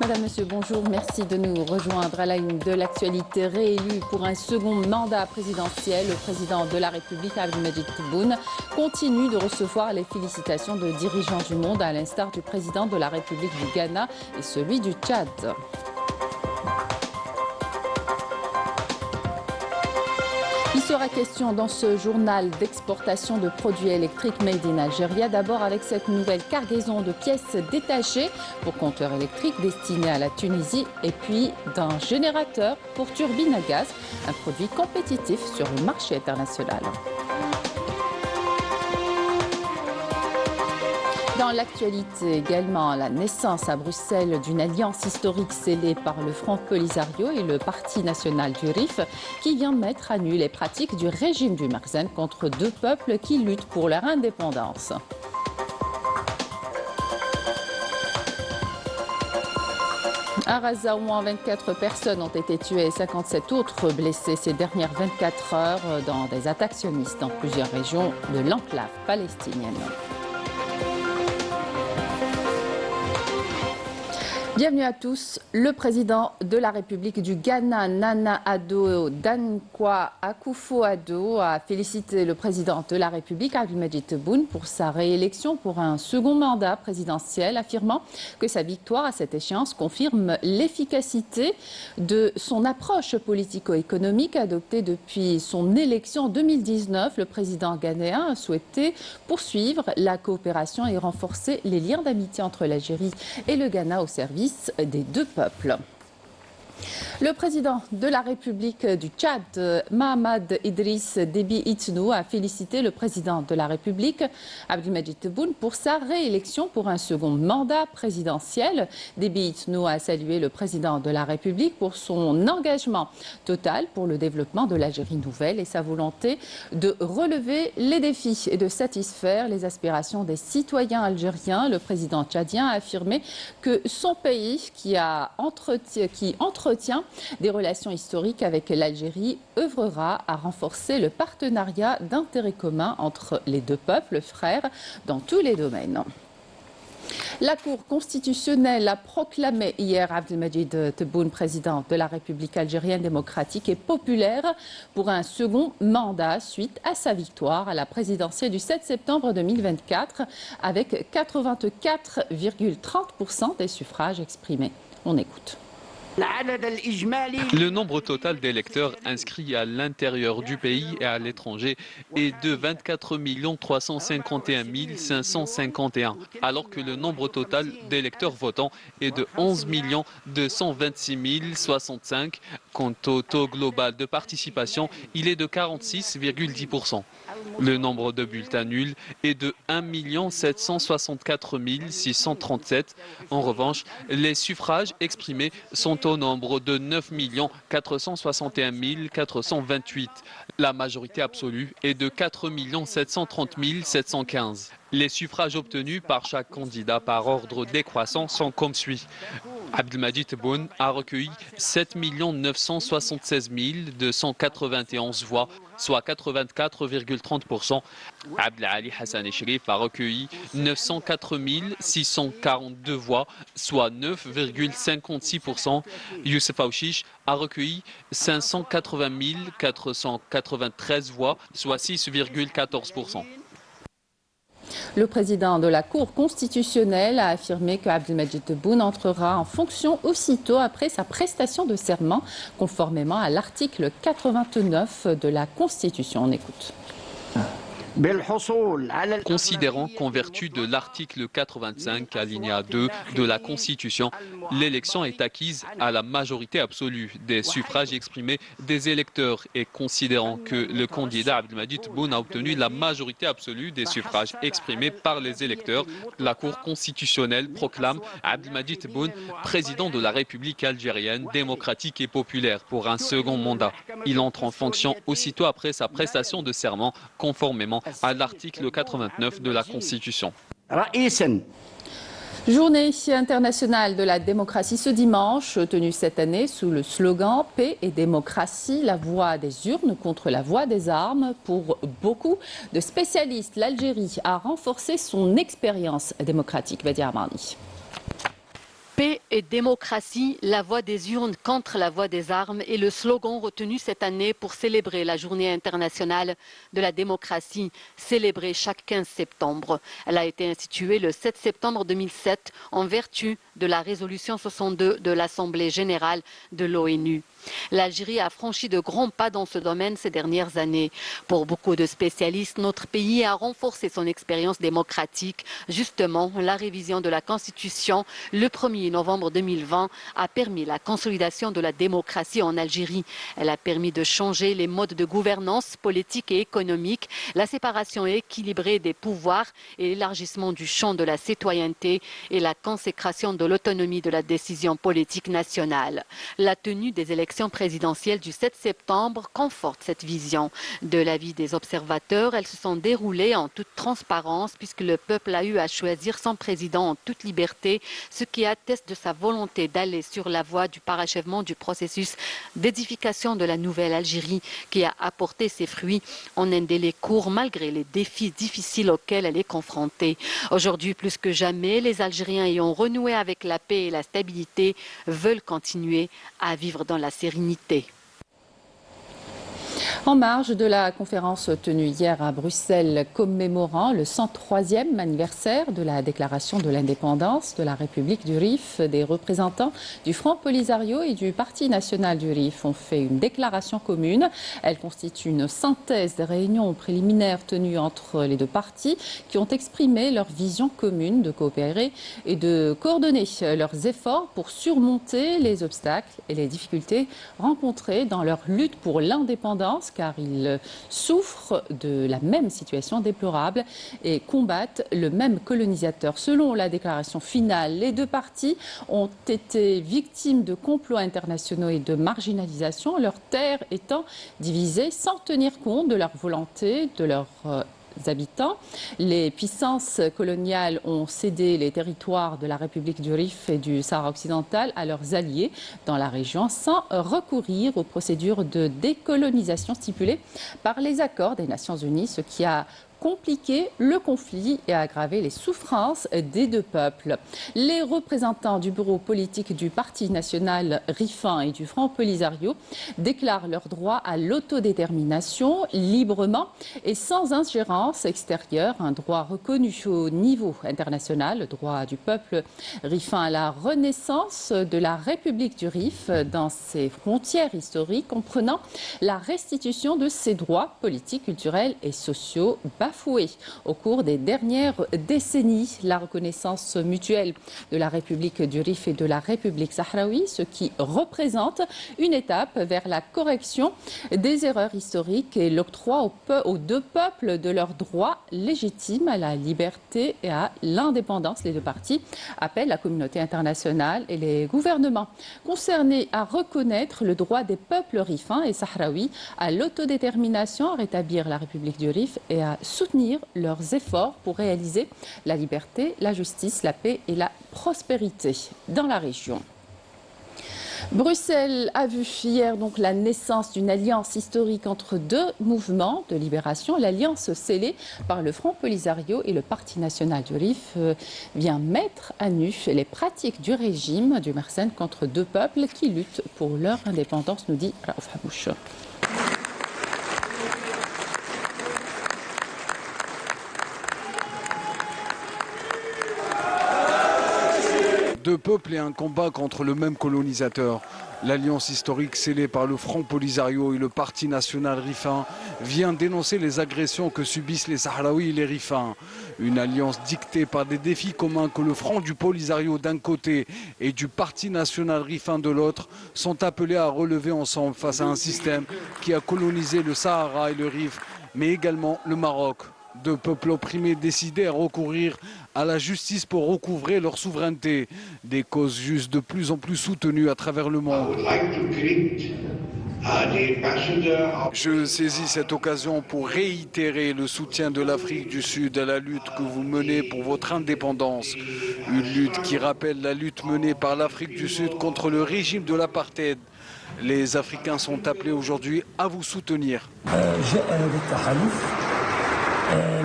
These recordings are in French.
Madame, Monsieur, bonjour. Merci de nous rejoindre à la une de l'actualité. Réélu pour un second mandat présidentiel, le président de la République, Abdelmadjid Tebboune, continue de recevoir les félicitations de dirigeants du monde, à l'instar du président de la République du Ghana et celui du Tchad. Il sera question dans ce journal d'exportation de produits électriques made in Algeria. D'abord avec cette nouvelle cargaison de pièces détachées pour compteurs électriques destinés à la Tunisie et puis d'un générateur pour turbine à gaz, un produit compétitif sur le marché international. Dans l'actualité également, la naissance à Bruxelles d'une alliance historique scellée par le Front Polisario et le Parti national du RIF qui vient mettre à nu les pratiques du régime du Merzen contre deux peuples qui luttent pour leur indépendance. À Raza, au moins 24 personnes ont été tuées et 57 autres blessées ces dernières 24 heures dans des attaques sionistes dans plusieurs régions de l'enclave palestinienne. Bienvenue à tous. Le président de la République du Ghana, Nana Addo Dankwa Akufo-Addo, a félicité le président de la République, Abdelmadjid Tebboune, pour sa réélection pour un second mandat présidentiel, affirmant que sa victoire à cette échéance confirme l'efficacité de son approche politico-économique adoptée depuis son élection en 2019. Le président ghanéen a souhaité poursuivre la coopération et renforcer les liens d'amitié entre l'Algérie et le Ghana au service des deux peuples. Le président de la République du Tchad, Mahamad Idriss Déby Itno, a félicité le président de la République, Abdelmadjid Tebboune, pour sa réélection pour un second mandat présidentiel. Déby Itno a salué le président de la République pour son engagement total pour le développement de l'Algérie nouvelle et sa volonté de relever les défis et de satisfaire les aspirations des citoyens algériens. Le président tchadien a affirmé que son pays, qui entretient des relations historiques avec l'Algérie, œuvrera à renforcer le partenariat d'intérêt commun entre les deux peuples frères dans tous les domaines. La Cour constitutionnelle a proclamé hier Abdelmadjid Tebboune président de la République algérienne démocratique et populaire pour un second mandat suite à sa victoire à la présidentielle du 7 septembre 2024 avec 84,30% des suffrages exprimés. On écoute. Le nombre total d'électeurs inscrits à l'intérieur du pays et à l'étranger est de 24 351 551, alors que le nombre total d'électeurs votants est de 11 226 065. Quant au taux global de participation, il est de 46,10%. Le nombre de bulletins nuls est de 1 764 637. En revanche, les suffrages exprimés sont au nombre de 9 461 428. La majorité absolue est de 4 730 715. Les suffrages obtenus par chaque candidat par ordre décroissant sont comme suit. Abdelmadjid Tebboune a recueilli 7 976 291 voix, soit 84,30%. Abdelali Hassan Echrif a recueilli 904 642 voix, soit 9,56%. Youssef Aouchiche a recueilli 580 493 voix, soit 6,14%. Le président de la Cour constitutionnelle a affirmé que Abdelmadjid Tebboune entrera en fonction aussitôt après sa prestation de serment, conformément à l'article 89 de la Constitution. On écoute. Considérant qu'en vertu de l'article 85, alinéa 2 de la Constitution, l'élection est acquise à la majorité absolue des suffrages exprimés des électeurs et considérant que le candidat Abdelmadjid Tebboune a obtenu la majorité absolue des suffrages exprimés par les électeurs, la Cour constitutionnelle proclame Abdelmadjid Tebboune président de la République algérienne démocratique et populaire pour un second mandat. Il entre en fonction aussitôt après sa prestation de serment, conformément à l'article 89 de la Constitution. Journée internationale de la démocratie ce dimanche, tenue cette année sous le slogan « Paix et démocratie, la voix des urnes contre la voix des armes ». Pour beaucoup de spécialistes, l'Algérie a renforcé son expérience démocratique. Badia Armani. Paix et démocratie, la voix des urnes contre la voix des armes est le slogan retenu cette année pour célébrer la Journée internationale de la démocratie, célébrée chaque 15 septembre. Elle a été instituée le 7 septembre 2007 en vertu de la résolution 62 de l'Assemblée générale de l'ONU. L'Algérie a franchi de grands pas dans ce domaine ces dernières années. Pour beaucoup de spécialistes, notre pays a renforcé son expérience démocratique. Justement, la révision de la Constitution le 1er novembre 2020 a permis la consolidation de la démocratie en Algérie. Elle a permis de changer les modes de gouvernance politique et économique, la séparation équilibrée des pouvoirs et l'élargissement du champ de la citoyenneté et la consécration de l'autonomie de la décision politique nationale. La tenue des élections présidentielles du 7 septembre conforte cette vision. De l'avis des observateurs, elles se sont déroulées en toute transparence puisque le peuple a eu à choisir son président en toute liberté, ce qui atteste de sa volonté d'aller sur la voie du parachèvement du processus d'édification de la nouvelle Algérie qui a apporté ses fruits en un délai court malgré les défis difficiles auxquels elle est confrontée. Aujourd'hui, plus que jamais, les Algériens ayant renoué avec la paix et la stabilité veulent continuer à vivre dans la sérénité. En marge de la conférence tenue hier à Bruxelles commémorant le 103e anniversaire de la déclaration de l'indépendance de la République du Rif, des représentants du Front Polisario et du Parti national du Rif ont fait une déclaration commune. Elle constitue une synthèse des réunions préliminaires tenues entre les deux partis qui ont exprimé leur vision commune de coopérer et de coordonner leurs efforts pour surmonter les obstacles et les difficultés rencontrées dans leur lutte pour l'indépendance, car ils souffrent de la même situation déplorable et combattent le même colonisateur. Selon la déclaration finale, les deux partis ont été victimes de complots internationaux et de marginalisation, leurs terres étant divisées sans tenir compte de leur volonté, de leurs habitants. Les puissances coloniales ont cédé les territoires de la République du Rif et du Sahara occidental à leurs alliés dans la région sans recourir aux procédures de décolonisation stipulées par les accords des Nations Unies, ce qui a compliquer le conflit et aggraver les souffrances des deux peuples. Les représentants du bureau politique du Parti national rifin et du Front Polisario déclarent leur droit à l'autodétermination librement et sans ingérence extérieure, un droit reconnu au niveau international, le droit du peuple rifin à la renaissance de la République du Rif dans ses frontières historiques, comprenant la restitution de ses droits politiques, culturels et sociaux bafoués au cours des dernières décennies. La reconnaissance mutuelle de la République du Rif et de la République sahraoui, ce qui représente une étape vers la correction des erreurs historiques et l'octroi aux deux peuples de leurs droits légitimes à la liberté et à l'indépendance. Les deux parties appellent la communauté internationale et les gouvernements concernés à reconnaître le droit des peuples rifins et sahraouis à l'autodétermination, à rétablir la République du Rif et à soutenir leurs efforts pour réaliser la liberté, la justice, la paix et la prospérité dans la région. Bruxelles a vu hier donc la naissance d'une alliance historique entre deux mouvements de libération. L'alliance scellée par le Front Polisario et le Parti national du Rif vient mettre à nu les pratiques du régime du Mersenne contre deux peuples qui luttent pour leur indépendance, nous dit Raouf Habouch. Deux peuples et un combat contre le même colonisateur. L'alliance historique scellée par le Front Polisario et le Parti national rifin vient dénoncer les agressions que subissent les Sahraouis et les Rifins. Une alliance dictée par des défis communs que le Front du Polisario d'un côté et du Parti national rifin de l'autre sont appelés à relever ensemble face à un système qui a colonisé le Sahara et le Rif, mais également le Maroc. Deux peuples opprimés décidés à recourir à la justice pour recouvrer leur souveraineté. Des causes justes de plus en plus soutenues à travers le monde. Je saisis cette occasion pour réitérer le soutien de l'Afrique du Sud à la lutte que vous menez pour votre indépendance. Une lutte qui rappelle la lutte menée par l'Afrique du Sud contre le régime de l'apartheid. Les Africains sont appelés aujourd'hui à vous soutenir.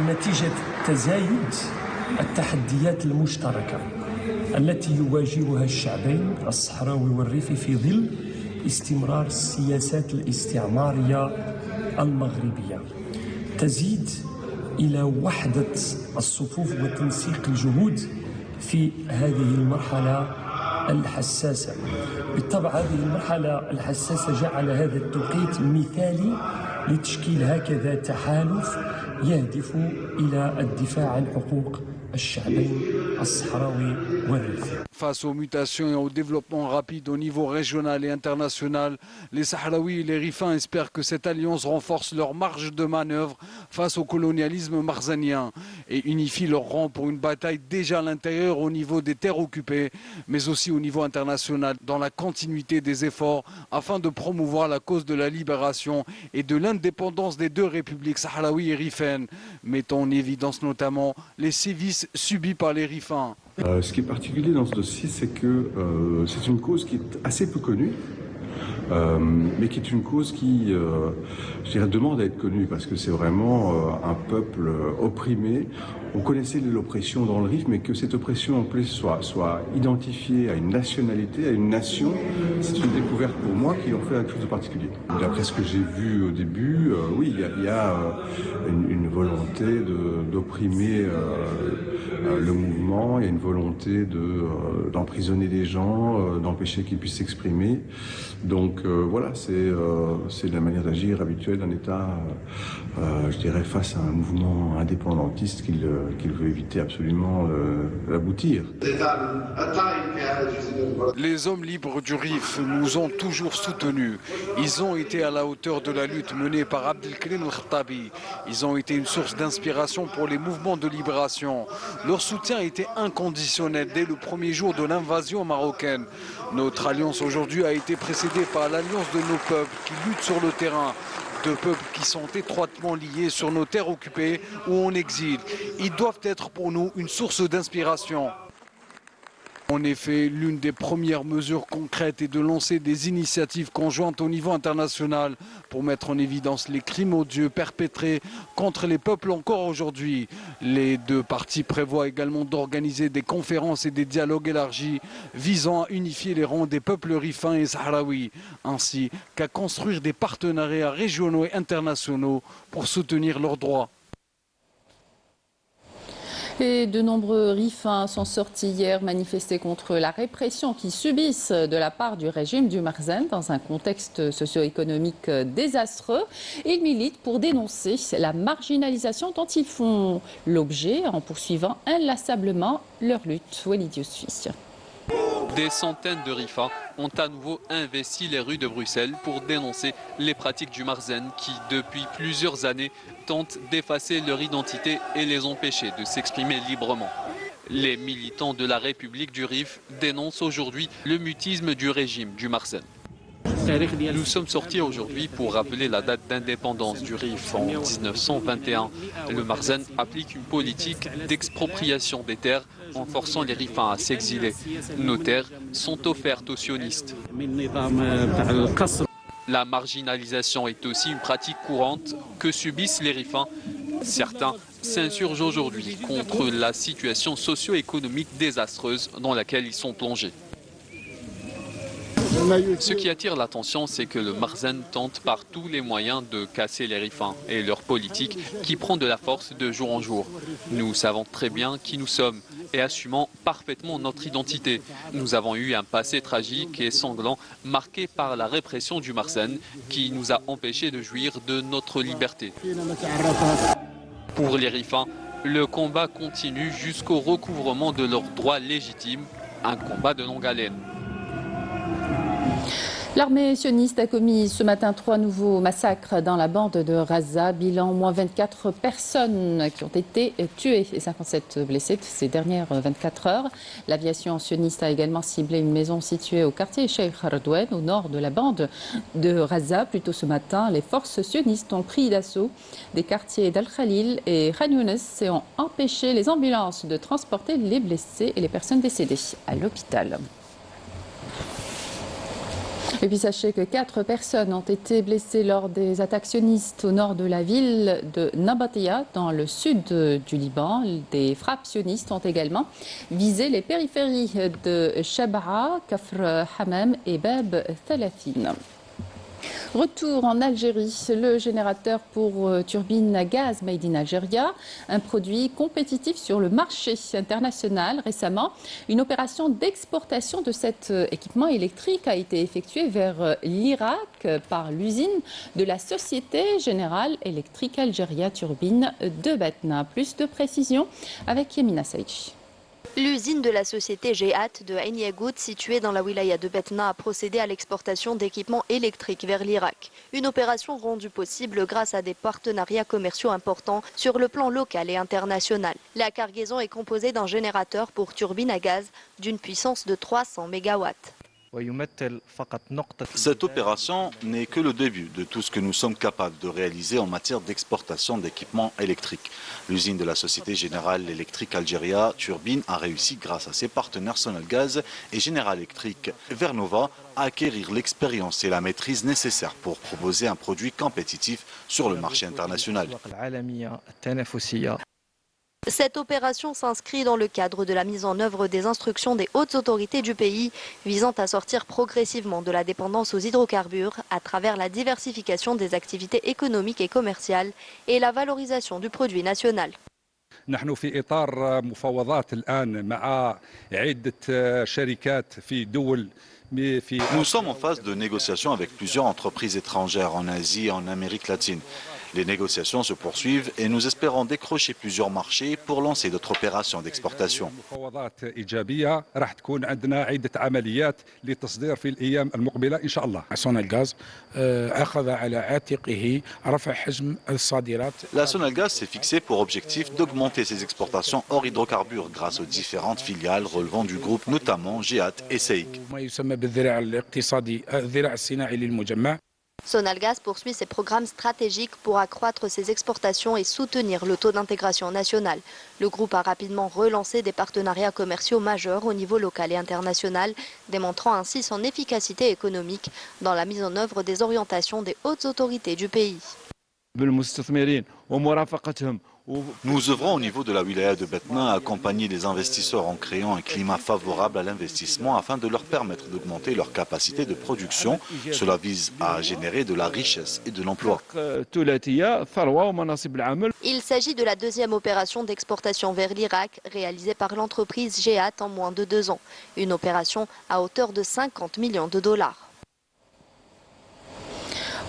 نتيجة تزايد التحديات المشتركة التي يواجهها الشعبين الصحراوي والريفي في ظل استمرار السياسات الاستعمارية المغربية تزيد إلى وحدة الصفوف وتنسيق الجهود في هذه المرحلة الحساسة. بالطبع هذه المرحلة الحساسة جعل هذا التوقيت مثالي لتشكيل هكذا تحالف يهدف إلى الدفاع عن حقوق الشعبين الصحراوي والريفي. Face aux mutations et au développement rapide au niveau régional et international, les Sahraouis et les Rifins espèrent que cette alliance renforce leur marge de manœuvre face au colonialisme marzanien et unifie leurs rangs pour une bataille déjà à l'intérieur au niveau des terres occupées, mais aussi au niveau international, dans la continuité des efforts afin de promouvoir la cause de la libération et de l'indépendance des deux républiques sahraouis et rifaines, mettant en évidence notamment les sévices subis par les Rifins. Ce qui est particulier dans ce dossier, c'est que c'est une cause qui est assez peu connue, mais qui est une cause qui, je dirais, demande à être connue, parce que c'est vraiment un peuple opprimé. On connaissait l'oppression dans le Rif, mais que cette oppression en plus soit identifiée à une nationalité, à une nation, c'est une découverte pour moi qui en fait quelque chose de particulier. D'après ce que j'ai vu au début, oui, il y a une volonté d'opprimer le mouvement, il y a une volonté d'emprisonner des gens, d'empêcher qu'ils puissent s'exprimer. Donc voilà, c'est la manière d'agir habituelle d'un État, je dirais, face à un mouvement indépendantiste qu'il veut éviter absolument d'aboutir. Les hommes libres du Rif nous ont toujours soutenus. Ils ont été à la hauteur de la lutte menée par Abdelkrim El-Khattabi. Ils ont été une source d'inspiration pour les mouvements de libération. Leur soutien a été inconditionnel dès le premier jour de l'invasion marocaine. Notre alliance aujourd'hui a été précédée par l'alliance de nos peuples qui luttent sur le terrain. Deux peuples qui sont étroitement liés sur nos terres occupées ou en exil. Ils doivent être pour nous une source d'inspiration. En effet, l'une des premières mesures concrètes est de lancer des initiatives conjointes au niveau international pour mettre en évidence les crimes odieux perpétrés contre les peuples encore aujourd'hui. Les deux parties prévoient également d'organiser des conférences et des dialogues élargis visant à unifier les rangs des peuples rifins et sahraouis, ainsi qu'à construire des partenariats régionaux et internationaux pour soutenir leurs droits. Et de nombreux Rifins sont sortis hier manifester contre la répression qu'ils subissent de la part du régime du Marzen dans un contexte socio-économique désastreux. Ils militent pour dénoncer la marginalisation dont ils font l'objet en poursuivant inlassablement leur lutte. Walid Yousfi. Des centaines de Rifins ont à nouveau investi les rues de Bruxelles pour dénoncer les pratiques du Marzen qui, depuis plusieurs années, tentent d'effacer leur identité et les empêcher de s'exprimer librement. Les militants de la République du Rif dénoncent aujourd'hui le mutisme du régime du Marzen. Nous sommes sortis aujourd'hui pour rappeler la date d'indépendance du Rif en 1921. Le Marzen applique une politique d'expropriation des terres en forçant les Rifins à s'exiler. Nos terres sont offertes aux sionistes. La marginalisation est aussi une pratique courante que subissent les Rifins. Certains s'insurgent aujourd'hui contre la situation socio-économique désastreuse dans laquelle ils sont plongés. Ce qui attire l'attention, c'est que le Marzen tente par tous les moyens de casser les Rifins et leur politique qui prend de la force de jour en jour. Nous savons très bien qui nous sommes et assumons parfaitement notre identité. Nous avons eu un passé tragique et sanglant marqué par la répression du Marzen qui nous a empêchés de jouir de notre liberté. Pour les Rifins, le combat continue jusqu'au recouvrement de leurs droits légitimes, un combat de longue haleine. L'armée sioniste a commis ce matin 3 nouveaux massacres dans la bande de Raza. Bilan, moins 24 personnes qui ont été tuées et 57 blessées ces dernières 24 heures. L'aviation sioniste a également ciblé une maison située au quartier Sheikh Hardouane, au nord de la bande de Raza. Plus tôt ce matin, les forces sionistes ont pris d'assaut des quartiers d'Al-Khalil et Khan Younes et ont empêché les ambulances de transporter les blessés et les personnes décédées à l'hôpital. Et puis sachez que 4 personnes ont été blessées lors des attaques sionistes au nord de la ville de Nabatia, dans le sud du Liban. Des frappes sionistes ont également visé les périphéries de Shabara, Kafr Hamam et Bab Thalathine. Retour en Algérie, le générateur pour turbine à gaz Made in Algeria, un produit compétitif sur le marché international. Récemment, une opération d'exportation de cet équipement électrique a été effectuée vers l'Irak par l'usine de la Société Générale Électrique Algéria Turbine de Batna. Plus de précisions avec Yemina Saïchi. L'usine de la société GEAT de Ain Yagout, située dans la wilaya de Batna, a procédé à l'exportation d'équipements électriques vers l'Irak. Une opération rendue possible grâce à des partenariats commerciaux importants sur le plan local et international. La cargaison est composée d'un générateur pour turbine à gaz d'une puissance de 300 MW. Cette opération n'est que le début de tout ce que nous sommes capables de réaliser en matière d'exportation d'équipements électriques. L'usine de la Société Générale Électrique Algéria Turbine a réussi, grâce à ses partenaires Sonalgaz et General Electric Vernova, à acquérir l'expérience et la maîtrise nécessaires pour proposer un produit compétitif sur le marché international. Cette opération s'inscrit dans le cadre de la mise en œuvre des instructions des hautes autorités du pays visant à sortir progressivement de la dépendance aux hydrocarbures à travers la diversification des activités économiques et commerciales et la valorisation du produit national. نحن في إطار مفاوضات الآن مع عدة شركات في دول. Nous sommes en phase de négociations avec plusieurs entreprises étrangères en Asie et en Amérique latine. Les négociations se poursuivent et nous espérons décrocher plusieurs marchés pour lancer d'autres opérations d'exportation. مفاوضات إيجابية راح تكون عندنا عدة عمليات للتصدير في الأيام المقبلة إن شاء الله. سونالغاز أخذ على عاتقه رفع حجم الصادرات. La Sonalgaz s'est fixée pour objectif d'augmenter ses exportations hors hydrocarbures grâce aux différentes filiales relevant du groupe, notamment GEAT et SEIC. ما يسمى بالذراع الاقتصادي الذراع الصناعي للمجمع. Sonalgaz poursuit ses programmes stratégiques pour accroître ses exportations et soutenir le taux d'intégration national. Le groupe a rapidement relancé des partenariats commerciaux majeurs au niveau local et international, démontrant ainsi son efficacité économique dans la mise en œuvre des orientations des hautes autorités du pays. Nous œuvrons au niveau de la wilaya de Batna à accompagner les investisseurs en créant un climat favorable à l'investissement afin de leur permettre d'augmenter leur capacité de production. Cela vise à générer de la richesse et de l'emploi. Il s'agit de la deuxième opération d'exportation vers l'Irak réalisée par l'entreprise GEAT en moins de 2 ans. Une opération à hauteur de 50 millions de dollars.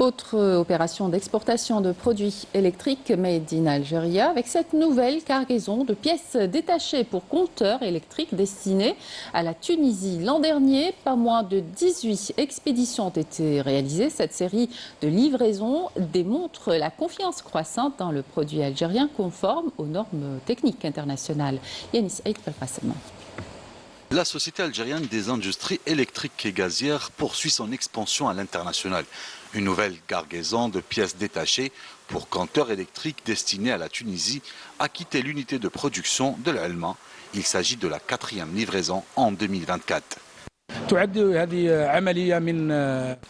Autre opération d'exportation de produits électriques Made in Algeria avec cette nouvelle cargaison de pièces détachées pour compteurs électriques destinés à la Tunisie. L'an dernier, pas moins de 18 expéditions ont été réalisées. Cette série de livraisons démontre la confiance croissante dans le produit algérien conforme aux normes techniques internationales. Yanis Aïd Belkacem. La Société algérienne des industries électriques et gazières poursuit son expansion à l'international. Une nouvelle cargaison de pièces détachées pour compteurs électriques destinés à la Tunisie a quitté l'unité de production de l'Allemagne. Il s'agit de la 4e livraison en 2024.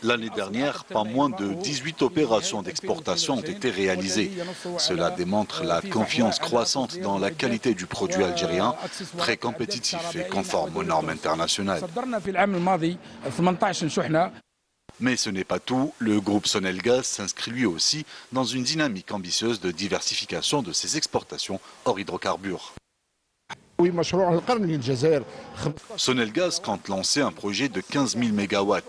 L'année dernière, pas moins de 18 opérations d'exportation ont été réalisées. Cela démontre la confiance croissante dans la qualité du produit algérien, très compétitif et conforme aux normes internationales. Mais ce n'est pas tout. Le groupe Sonalgaz s'inscrit lui aussi dans une dynamique ambitieuse de diversification de ses exportations hors hydrocarbures. Sonalgaz compte lancer un projet de 15 000 MW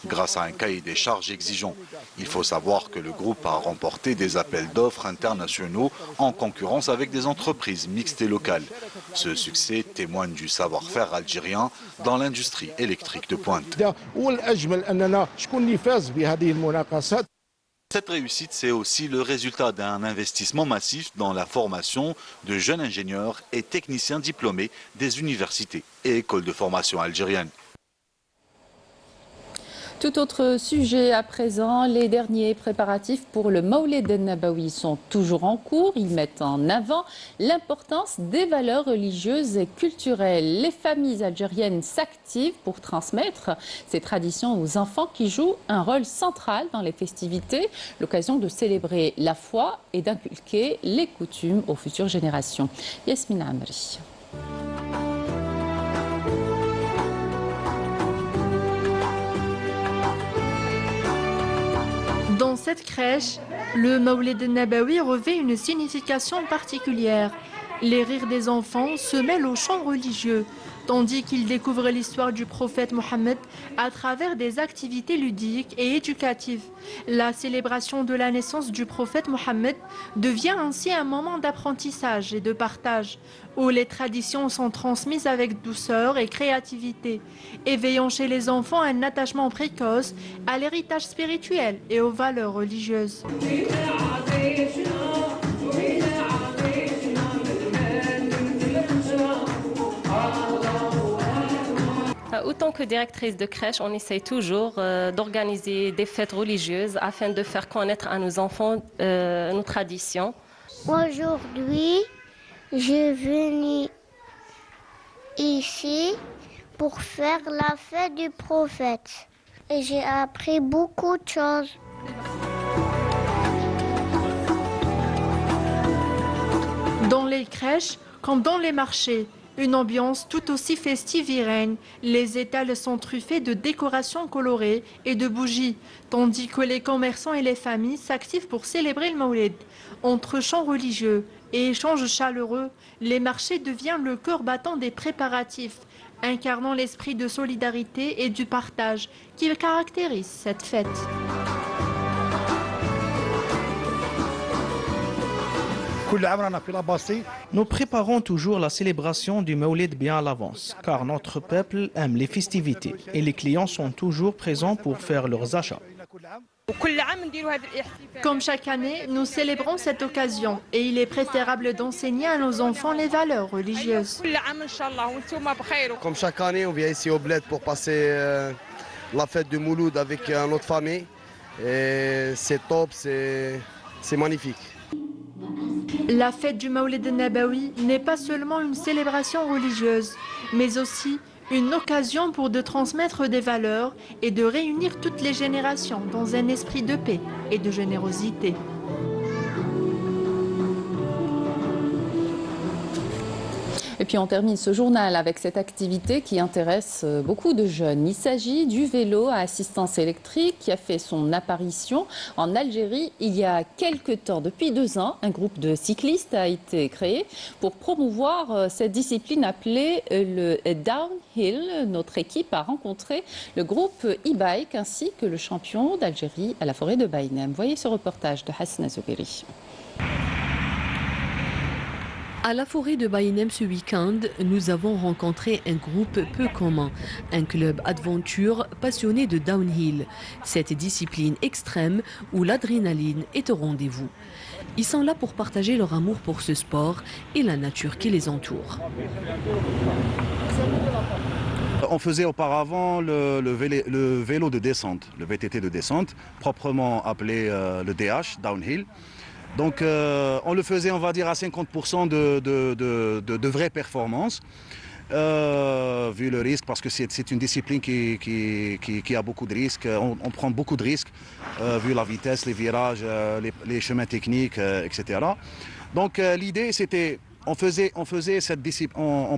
grâce à un cahier des charges exigeant. Il faut savoir que le groupe a remporté des appels d'offres internationaux en concurrence avec des entreprises mixtes et locales. Ce succès témoigne du savoir-faire algérien dans l'industrie électrique de pointe. Cette réussite, c'est aussi le résultat d'un investissement massif dans la formation de jeunes ingénieurs et techniciens diplômés des universités et écoles de formation algériennes. Tout autre sujet à présent, les derniers préparatifs pour le Mawlid al-Nabawi sont toujours en cours. Ils mettent en avant l'importance des valeurs religieuses et culturelles. Les familles algériennes s'activent pour transmettre ces traditions aux enfants qui jouent un rôle central dans les festivités, l'occasion de célébrer la foi et d'inculquer les coutumes aux futures générations. Yasmine Amri. Dans cette crèche, le Mawlid al-Nabawi revêt une signification particulière. Les rires des enfants se mêlent aux chants religieux, tandis qu'ils découvrent l'histoire du prophète Mohammed à travers des activités ludiques et éducatives. La célébration de la naissance du prophète Mohammed devient ainsi un moment d'apprentissage et de partage, où les traditions sont transmises avec douceur et créativité, éveillant chez les enfants un attachement précoce à l'héritage spirituel et aux valeurs religieuses. Autant que directrice de crèche, on essaye toujours d'organiser des fêtes religieuses afin de faire connaître à nos enfants nos traditions. Aujourd'hui, je venu ici pour faire la fête du prophète et j'ai appris beaucoup de choses. Dans les crèches, comme dans les marchés, une ambiance tout aussi festive y règne. Les étals sont truffés de décorations colorées et de bougies, tandis que les commerçants et les familles s'activent pour célébrer le Mawlid. Entre chants religieux et échanges chaleureux, les marchés deviennent le cœur battant des préparatifs, incarnant l'esprit de solidarité et du partage qui caractérise cette fête. Nous préparons toujours la célébration du Mawlid bien à l'avance, car notre peuple aime les festivités et les clients sont toujours présents pour faire leurs achats. Comme chaque année, nous célébrons cette occasion et il est préférable d'enseigner à nos enfants les valeurs religieuses. Comme chaque année, on vient ici au Bled pour passer la fête du Mouloud avec notre famille. Et c'est top, c'est magnifique. La fête du Mawlid al-Nabawi n'est pas seulement une célébration religieuse, mais aussi une occasion pour de transmettre des valeurs et de réunir toutes les générations dans un esprit de paix et de générosité. Et puis on termine ce journal avec cette activité qui intéresse beaucoup de jeunes. Il s'agit du vélo à assistance électrique qui a fait son apparition en Algérie il y a quelques temps. Depuis 2 ans, un groupe de cyclistes a été créé pour promouvoir cette discipline appelée le downhill. Notre équipe a rencontré le groupe e-bike ainsi que le champion d'Algérie à la forêt de Baïnem. Voyez ce reportage de Hassan Zoubiri. À la forêt de Baïnem ce week-end, nous avons rencontré un groupe peu commun, un club aventure passionné de downhill, cette discipline extrême où l'adrénaline est au rendez-vous. Ils sont là pour partager leur amour pour ce sport et la nature qui les entoure. On faisait auparavant le vélo de descente, le VTT de descente, proprement appelé le DH, downhill. Donc on le faisait, on va dire, à 50% de vraies performances, vu le risque, parce que c'est une discipline qui a beaucoup de risques. On prend beaucoup de risques, vu la vitesse, les virages, les chemins techniques, etc. Donc l'idée, c'était, on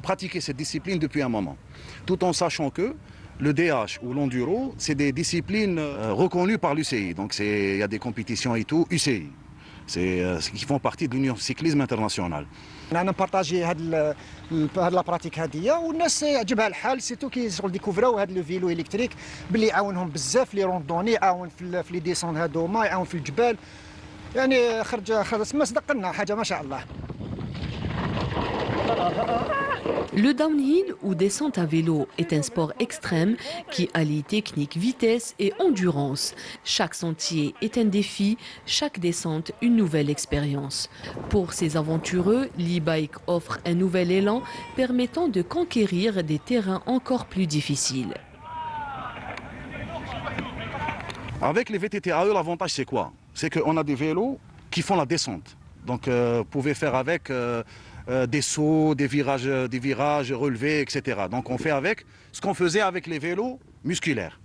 pratiquait cette discipline depuis un moment, tout en sachant que le DH ou l'enduro, c'est des disciplines reconnues par l'UCI. Donc il y a des compétitions et tout, UCI. C'est qui font partie de l'Union cyclisme internationale. انا نبارطاجي هاد لا براتيك هاديه والناس يعجبها الحال سيتو كيشغل ديكوفراو هاد لو فيلو الكتريك باللي يعاونهم بزاف لي روندوني يعاون في لي ديسون هادوما يعاون في الجبال يعني خرج ما صدقنا حاجه ما شاء الله. Le downhill ou descente à vélo est un sport extrême qui allie technique, vitesse et endurance. Chaque sentier est un défi, chaque descente une nouvelle expérience. Pour ces aventureux, l'e-bike offre un nouvel élan permettant de conquérir des terrains encore plus difficiles. Avec les VTT AE, l'avantage c'est quoi? C'est qu'on a des vélos qui font la descente. Donc vous pouvez faire avec des sauts, des virages relevés, etc. Donc on fait avec ce qu'on faisait avec les vélos musculaires.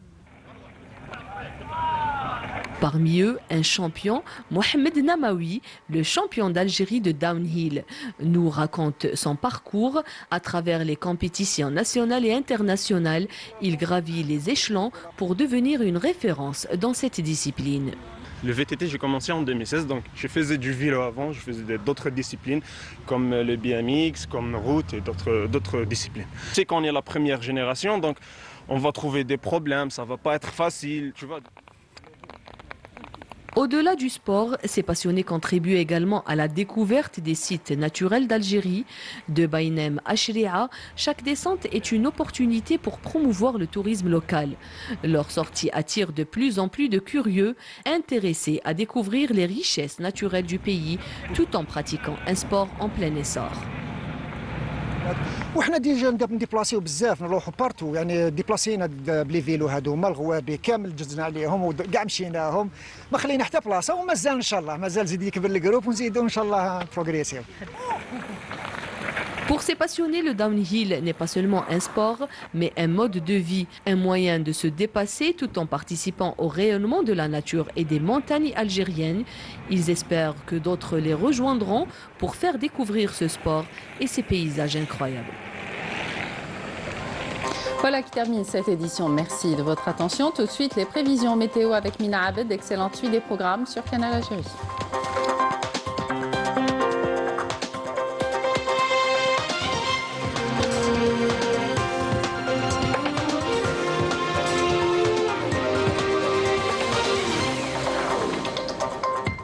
Parmi eux, un champion, Mohamed Namaoui, le champion d'Algérie de downhill, nous raconte son parcours à travers les compétitions nationales et internationales. Il gravit les échelons pour devenir une référence dans cette discipline. Le VTT, j'ai commencé en 2016, donc je faisais du vélo avant, je faisais d'autres disciplines comme le BMX, comme route et d'autres disciplines. C'est qu'on est la première génération, donc on va trouver des problèmes, ça va pas être facile, tu vois. Au-delà du sport, ces passionnés contribuent également à la découverte des sites naturels d'Algérie. De Baïnem à Chréa, chaque descente est une opportunité pour promouvoir le tourisme local. Leur sortie attire de plus en plus de curieux, intéressés à découvrir les richesses naturelles du pays, tout en pratiquant un sport en plein essor. وحنا ديجا نديبلاسيو بزاف نروحوا بارتو يعني ديبلاسينا بلي فيلو هذوما الغوابي كامل جزنا عليهم وكاع مشيناهم ما خلينا حتى بلاصه ومازال ان شاء الله مازال زيد يكبر الجروب ونزيدوا ان شاء الله بروغريسيو. Pour ces passionnés, le downhill n'est pas seulement un sport, mais un mode de vie, un moyen de se dépasser tout en participant au rayonnement de la nature et des montagnes algériennes. Ils espèrent que d'autres les rejoindront pour faire découvrir ce sport et ces paysages incroyables. Voilà qui termine cette édition. Merci de votre attention. Tout de suite, les prévisions météo avec Mina Abed. Excellente suite des programmes sur Canal Algérie.